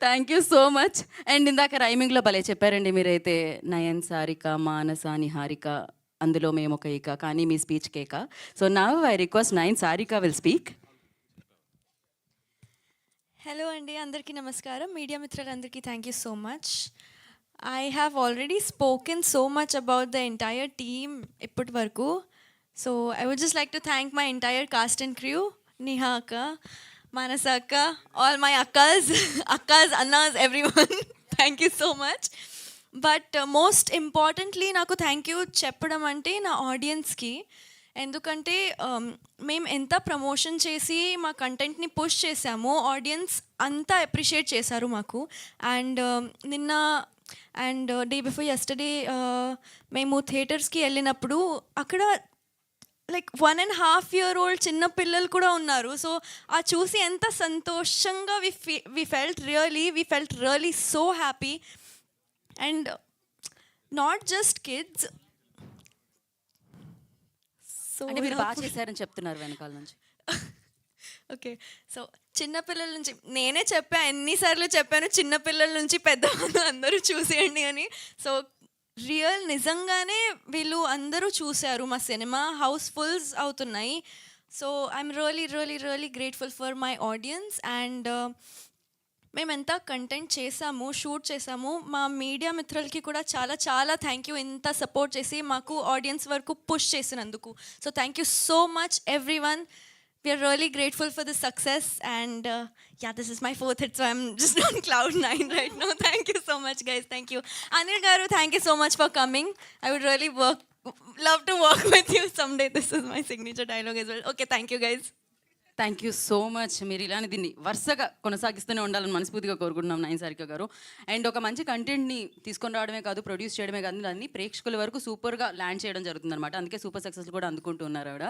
Thank you so much. And ఇందాక రైమింగ్‌లో భలే చెప్పారండి మీరైతే. నయన్, సారిక, మానస, నిహారిక, అందులో మేమొక ఇక, కానీ మీ స్పీచ్ కేక. So now I request Nayan Sarika will speak. Hello అండి, అందరికీ నమస్కారం. మీడియా మిత్రులందరికీ thank you so much. I have already spoken so much about the entire team ఇప్పటి వరకు. So I would just like to thank my entire cast and crew, Niha akka, Manasa akka, all my akkas, akkas, annas, everyone. Thank you so much. But most importantly నాకు thank you చెప్పడం అంటే నా ఆడియన్స్కి. ఎందుకంటే మేము ఎంత ప్రమోషన్ చేసి మా కంటెంట్ని పుష్ చేసామో ఆడియన్స్ అంతా అప్రిషియేట్ చేశారు మాకు. అండ్ నిన్న అండ్ డే బిఫోర్ యస్టర్డే మేము థియేటర్స్కి వెళ్ళినప్పుడు అక్కడ లైక్ 1.5 year old చిన్న పిల్లలు కూడా ఉన్నారు. సో ఆ చూసి ఎంత సంతోషంగా we felt really so happy. And not just kids. So అంటే మీరు బాగా చేశారని చెప్తున్నారు వెనకాల నుంచి. ఓకే, సో చిన్నపిల్లల నుంచి నేనే ఎన్నిసార్లు చెప్పాను, చిన్నపిల్లల నుంచి పెద్దవాళ్ళు అందరూ చూసేయండి అని. సో నిజంగానే వీళ్ళు అందరూ చూశారు మా సినిమా, హౌస్ఫుల్స్ అవుతున్నాయి. So I'm really grateful for my audience. And మేము ఎంత కంటెంట్ చేసాము, షూట్ చేసాము, మా మీడియా మిత్రులకి కూడా చాలా థ్యాంక్ యూ, ఇంత సపోర్ట్ చేసి మాకు ఆడియన్స్ వరకు పుష్ చేసినందుకు. So thank you so much everyone. We're really grateful for this success. And this is my 4th hit, so I'm just on cloud 9 right now. Thank you so much guys. Thank you Anil garu, thank you so much for coming. I would really love to work with you someday. This is my signature dialogue as well. Okay, thank you guys. Thank you so much. మీరు ఇలానే దీన్ని వరుసగా కొనసాగిస్తూనే ఉండాలని మనస్ఫూర్తిగా కోరుకుంటున్నాం నయన్ సారిక గారు. And ఒక మంచి కంటెంట్ని తీసుకొని రావడమే కాదు, ప్రొడ్యూస్ చేయడమే కాదు, దాన్ని ప్రేక్షకుల వరకు సూపర్గా ల్యాండ్ చేయడం జరుగుతుంది అనమాట. అందుకే సూపర్ సక్సెస్ కూడా అందుకుంటున్నారు ఆవిడ.